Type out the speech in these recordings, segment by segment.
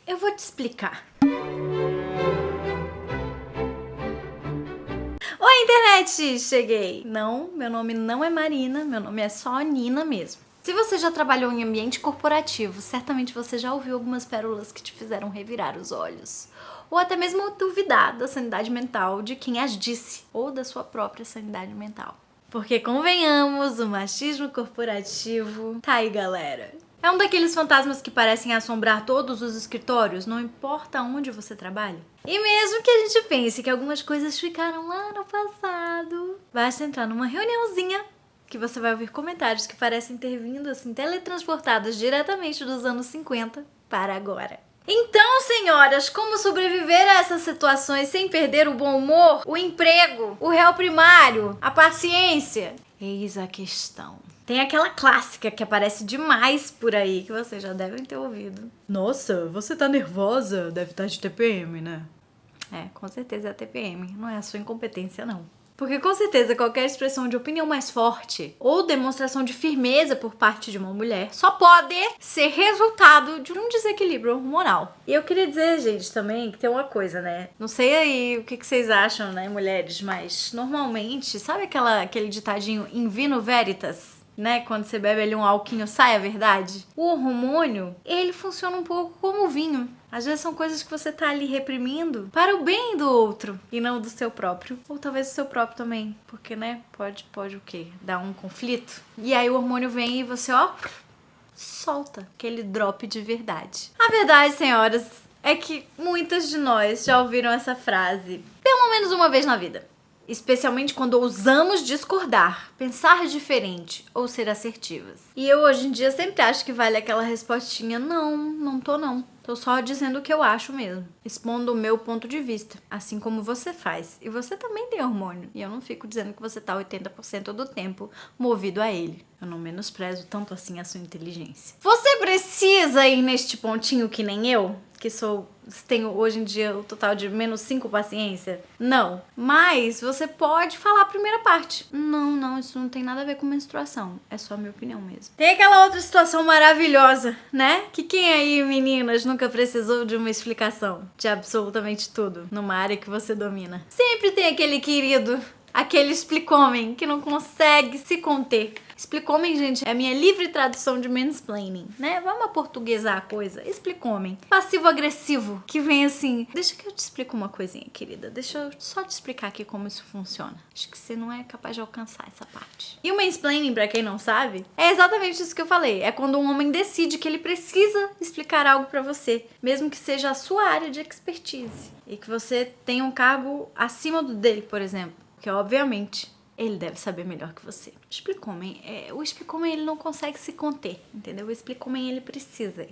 Eu vou te explicar. Oi, internet! Cheguei! Não, meu nome não é Marina, meu nome é só Nina mesmo. Se você já trabalhou em ambiente corporativo, certamente você já ouviu algumas pérolas que te fizeram revirar os olhos. Ou até mesmo duvidar da sanidade mental de quem as disse, ou da sua própria sanidade mental. Porque convenhamos, o machismo corporativo tá aí, galera. É um daqueles fantasmas que parecem assombrar todos os escritórios, não importa onde você trabalha. E mesmo que a gente pense que algumas coisas ficaram lá no passado, basta entrar numa reuniãozinha que você vai ouvir comentários que parecem ter vindo assim, teletransportados diretamente dos anos 50 para agora. Então, senhoras, como sobreviver a essas situações sem perder o bom humor, o emprego, o réu primário, a paciência? Eis a questão. Tem aquela clássica que aparece demais por aí, que vocês já devem ter ouvido. Nossa, você tá nervosa? Deve estar de TPM, né? É, com certeza é a TPM, não é a sua incompetência, não. Porque com certeza qualquer expressão de opinião mais forte ou demonstração de firmeza por parte de uma mulher só pode ser resultado de um desequilíbrio hormonal. E eu queria dizer, gente, também que tem uma coisa, né? Não sei aí o que vocês acham, né, mulheres, mas normalmente, sabe aquele ditadinho in vino veritas? Né, quando você bebe ali um alquinho, sai a verdade. O hormônio, ele funciona um pouco como o vinho. Às vezes são coisas que você tá ali reprimindo para o bem do outro e não do seu próprio. Ou talvez do seu próprio também, porque, né, pode o quê? Dar um conflito. E aí o hormônio vem e você, ó, solta aquele drop de verdade. A verdade, senhoras, é que muitas de nós já ouviram essa frase pelo menos uma vez na vida. Especialmente quando ousamos discordar, pensar diferente ou ser assertivas. E eu hoje em dia sempre acho que vale aquela respostinha: não tô não. Tô só dizendo o que eu acho mesmo, expondo o meu ponto de vista, assim como você faz. E você também tem hormônio. E eu não fico dizendo que você tá 80% do tempo movido a ele. Eu não menosprezo tanto assim a sua inteligência. Você precisa ir neste pontinho que nem eu? Que tenho hoje em dia o total de menos 5 paciência? Não. Mas você pode falar a primeira parte. Não, isso não tem nada a ver com menstruação. É só a minha opinião mesmo. Tem aquela outra situação maravilhosa, né? Que quem aí, meninas, nunca precisou de uma explicação de absolutamente tudo numa área que você domina? Sempre tem aquele querido, aquele explicomem que não consegue se conter. Explicomem, gente, é a minha livre tradução de mansplaining, né? Vamos aportuguesar a coisa. Explicomem. Passivo-agressivo, que vem assim: deixa que eu te explico uma coisinha, querida. Deixa eu só te explicar aqui como isso funciona. Acho que você não é capaz de alcançar essa parte. E o mansplaining, pra quem não sabe, é exatamente isso que eu falei. É quando um homem decide que ele precisa explicar algo pra você, mesmo que seja a sua área de expertise. E que você tenha um cargo acima do dele, por exemplo. Que, obviamente, ele deve saber melhor que você. O explicomem ele não consegue se conter, entendeu? O explicomem ele precisa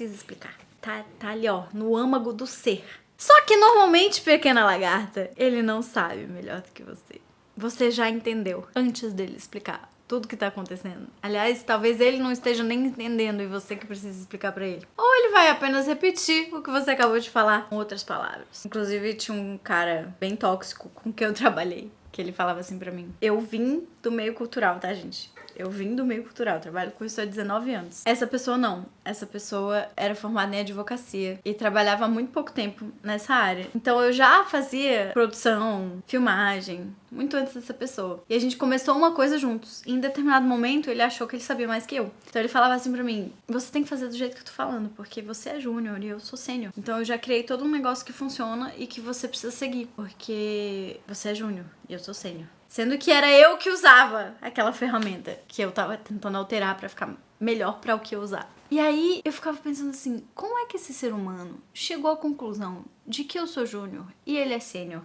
explicar. Tá ali, ó, no âmago do ser. Só que normalmente, pequena lagarta, ele não sabe melhor do que você. Você já entendeu antes dele explicar tudo que tá acontecendo. Aliás, talvez ele não esteja nem entendendo e você que precisa explicar pra ele. Ou ele vai apenas repetir o que você acabou de falar com outras palavras. Inclusive, tinha um cara bem tóxico com quem eu trabalhei, que ele falava assim pra mim: eu vim do meio cultural, tá, gente? Eu vim do meio cultural, trabalho com isso há 19 anos. Essa pessoa não. Essa pessoa era formada em advocacia e trabalhava há muito pouco tempo nessa área. Então eu já fazia produção, filmagem, muito antes dessa pessoa. E a gente começou uma coisa juntos. E em determinado momento ele achou que ele sabia mais que eu. Então ele falava assim pra mim: você tem que fazer do jeito que eu tô falando, porque você é júnior e eu sou sênior. Então eu já criei todo um negócio que funciona e que você precisa seguir, porque você é júnior e eu sou sênior. Sendo que era eu que usava aquela ferramenta que eu tava tentando alterar pra ficar melhor pra o que eu usar. E aí eu ficava pensando assim: como é que esse ser humano chegou à conclusão de que eu sou júnior e ele é sênior?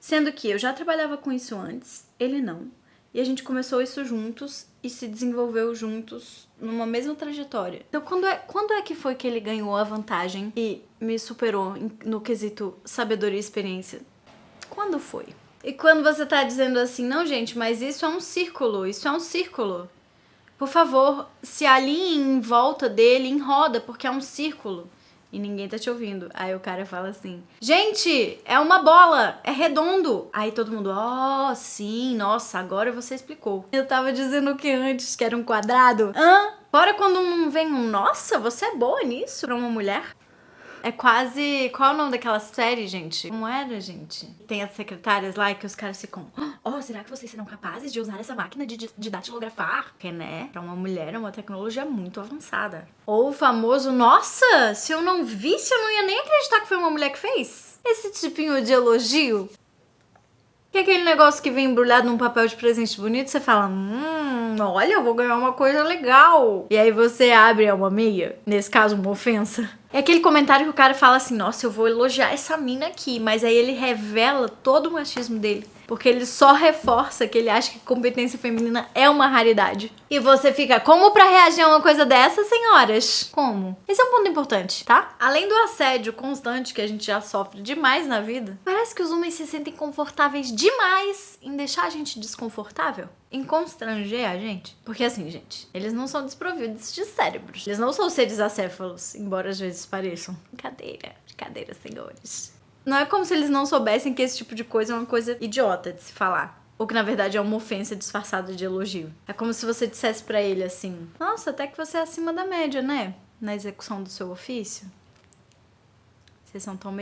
Sendo que eu já trabalhava com isso antes, ele não. E a gente começou isso juntos e se desenvolveu juntos numa mesma trajetória. Então quando é que foi que ele ganhou a vantagem e me superou no quesito sabedoria e experiência? Quando foi? E quando você tá dizendo assim: não, gente, mas isso é um círculo, por favor, se alinhe em volta dele, em roda, porque é um círculo. E ninguém tá te ouvindo. Aí o cara fala assim: gente, é uma bola, é redondo. Aí todo mundo: oh, sim, nossa, agora você explicou. Eu tava dizendo o que antes, que era um quadrado. Bora quando não vem um: nossa, você é boa nisso pra uma mulher? É quase... Qual é o nome daquela série, gente? Como era, gente? Tem as secretárias lá que os caras ficam... Oh, será que vocês serão capazes de usar essa máquina de datilografar? Porque, né? Pra uma mulher é uma tecnologia muito avançada. Ou o famoso... Nossa, se eu não visse, eu não ia nem acreditar que foi uma mulher que fez. Esse tipinho de elogio... Que é aquele negócio que vem embrulhado num papel de presente bonito, você fala, olha, eu vou ganhar uma coisa legal. E aí você abre, é uma meia, nesse caso uma ofensa. É aquele comentário que o cara fala assim, nossa, eu vou elogiar essa mina aqui, mas aí ele revela todo o machismo dele. Porque ele só reforça que ele acha que competência feminina é uma raridade. E você fica, como pra reagir a uma coisa dessa, senhoras? Como? Esse é um ponto importante, tá? Além do assédio constante que a gente já sofre demais na vida, parece que os homens se sentem confortáveis demais em deixar a gente desconfortável. Em constranger a gente. Porque assim, gente, eles não são desprovidos de cérebros. Eles não são seres acéfalos, embora às vezes pareçam. Brincadeira, senhores. Não é como se eles não soubessem que esse tipo de coisa é uma coisa idiota de se falar. Ou que, na verdade, é uma ofensa disfarçada de elogio. É como se você dissesse pra ele assim, nossa, até que você é acima da média, né? Na execução do seu ofício. Vocês são tão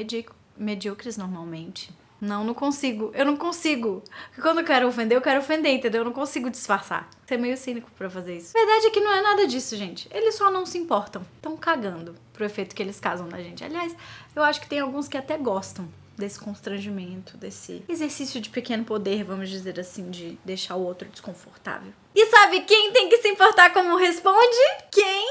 medíocres normalmente. Não consigo. Eu não consigo. Porque quando eu quero ofender, entendeu? Eu não consigo disfarçar. Você é meio cínico pra fazer isso. A verdade é que não é nada disso, gente. Eles só não se importam. Estão cagando pro efeito que eles causam na gente. Aliás, eu acho que tem alguns que até gostam desse constrangimento, desse exercício de pequeno poder, vamos dizer assim, de deixar o outro desconfortável. E sabe quem tem que se importar como responde? Quem?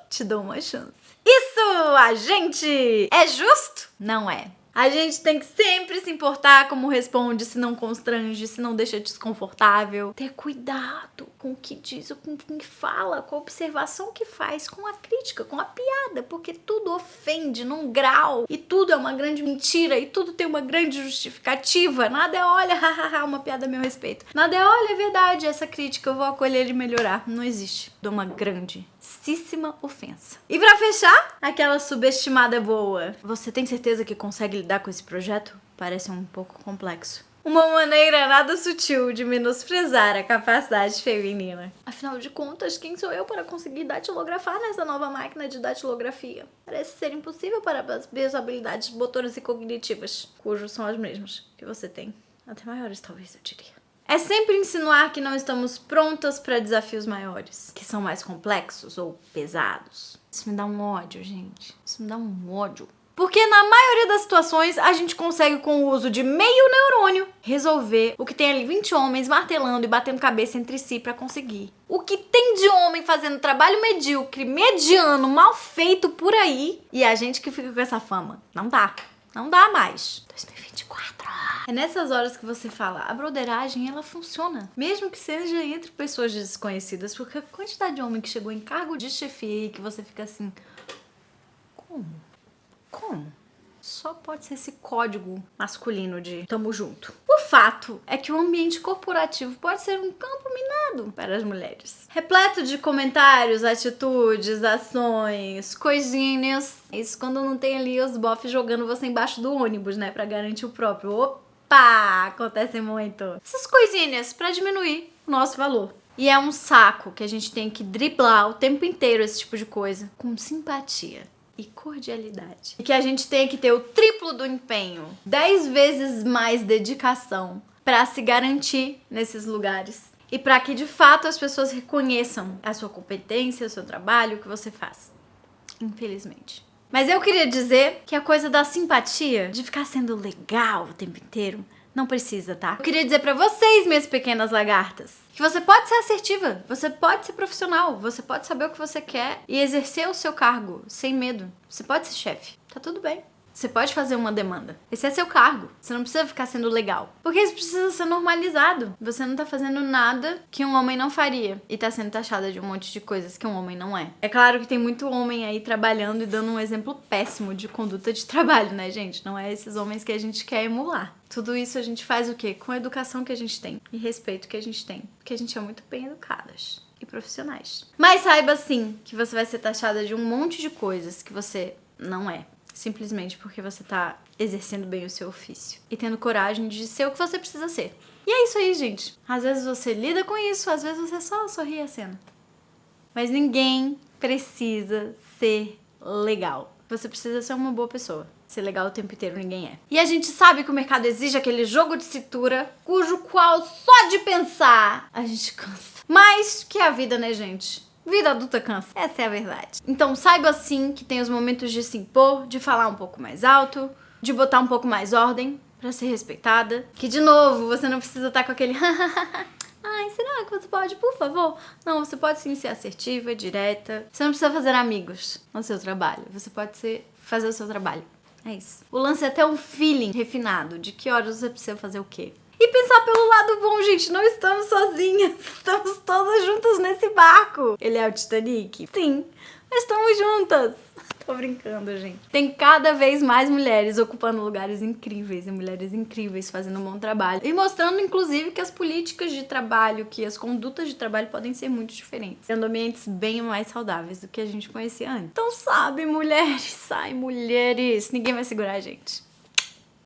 Te dou uma chance. Isso, a gente! É justo? Não é. A gente tem que sempre se importar como responde, se não constrange, se não deixa desconfortável. Ter cuidado com o que diz, com o que fala, com a observação que faz, com a crítica, com a piada, porque tudo ofende num grau e tudo é uma grande mentira e tudo tem uma grande justificativa. Nada é, olha, hahaha, uma piada a meu respeito. Nada é, olha, é verdade, essa crítica eu vou acolher e melhorar. Não existe. De uma grandíssima ofensa. E pra fechar, aquela subestimada boa. Você tem certeza que consegue lidar com esse projeto? Parece um pouco complexo. Uma maneira nada sutil de menosprezar a capacidade feminina. Afinal de contas, quem sou eu para conseguir datilografar nessa nova máquina de datilografia? Parece ser impossível para as minhas habilidades motoras e cognitivas, cujos são as mesmas que você tem. Até maiores, talvez, eu diria. É sempre insinuar que não estamos prontas para desafios maiores, que são mais complexos ou pesados. Isso me dá um ódio, gente. Isso me dá um ódio. Porque na maioria das situações a gente consegue, com o uso de meio neurônio, resolver o que tem ali 20 homens martelando e batendo cabeça entre si para conseguir. O que tem de homem fazendo trabalho medíocre, mediano, mal feito por aí, e a gente que fica com essa fama. Não dá. Não dá mais. 2024. É nessas horas que você fala, a broderagem, ela funciona. Mesmo que seja entre pessoas desconhecidas, porque a quantidade de homem que chegou em cargo de chefia e que você fica assim, como? Só pode ser esse código masculino de tamo junto. O fato é que o ambiente corporativo pode ser um campo minado para as mulheres. Repleto de comentários, atitudes, ações, coisinhas. Isso quando não tem ali os bofs jogando você embaixo do ônibus, né? Pra garantir o próprio. Opa! Acontece muito. Essas coisinhas pra diminuir o nosso valor. E é um saco que a gente tem que driblar o tempo inteiro esse tipo de coisa com simpatia e cordialidade. E que a gente tem que ter o triplo do empenho, 10 vezes mais dedicação para se garantir nesses lugares. E para que de fato as pessoas reconheçam a sua competência, o seu trabalho, o que você faz. Infelizmente. Mas eu queria dizer que a coisa da simpatia, de ficar sendo legal o tempo inteiro, não precisa, tá? Eu queria dizer pra vocês, minhas pequenas lagartas, que você pode ser assertiva, você pode ser profissional, você pode saber o que você quer e exercer o seu cargo sem medo. Você pode ser chefe, tá tudo bem. Você pode fazer uma demanda. Esse é seu cargo. Você não precisa ficar sendo legal. Porque isso precisa ser normalizado. Você não tá fazendo nada que um homem não faria. E tá sendo taxada de um monte de coisas que um homem não é. É claro que tem muito homem aí trabalhando e dando um exemplo péssimo de conduta de trabalho, né, gente? Não é esses homens que a gente quer emular. Tudo isso a gente faz o quê? Com a educação que a gente tem. E respeito que a gente tem. Porque a gente é muito bem educadas. E profissionais. Mas saiba, sim, que você vai ser taxada de um monte de coisas que você não é. Simplesmente porque você tá exercendo bem o seu ofício. E tendo coragem de ser o que você precisa ser. E é isso aí, gente. Às vezes você lida com isso, às vezes você só sorri a cena. Mas ninguém precisa ser legal. Você precisa ser uma boa pessoa. Ser legal o tempo inteiro ninguém é. E a gente sabe que o mercado exige aquele jogo de cintura, cujo qual só de pensar a gente cansa. Mas que é a vida, né, gente? Vida adulta cansa. Essa é a verdade. Então saiba sim que tem os momentos de se impor, de falar um pouco mais alto, de botar um pouco mais ordem pra ser respeitada. Que, de novo, você não precisa estar com aquele ai, será que você pode, por favor? Não, você pode sim ser assertiva, direta. Você não precisa fazer amigos no seu trabalho. Você pode fazer o seu trabalho. É isso. O lance é ter um feeling refinado de que horas você precisa fazer o quê. E pensar pelo lado bom, gente. Não estamos sozinhas. Estamos todas juntas nesse barco. Ele é o Titanic? Sim. Mas estamos juntas. Tô brincando, gente. Tem cada vez mais mulheres ocupando lugares incríveis e mulheres incríveis fazendo um bom trabalho. E mostrando, inclusive, que as políticas de trabalho, que as condutas de trabalho podem ser muito diferentes. Sendo ambientes bem mais saudáveis do que a gente conhecia antes. Então, sabe, mulheres, sai, mulheres. Ninguém vai segurar a gente.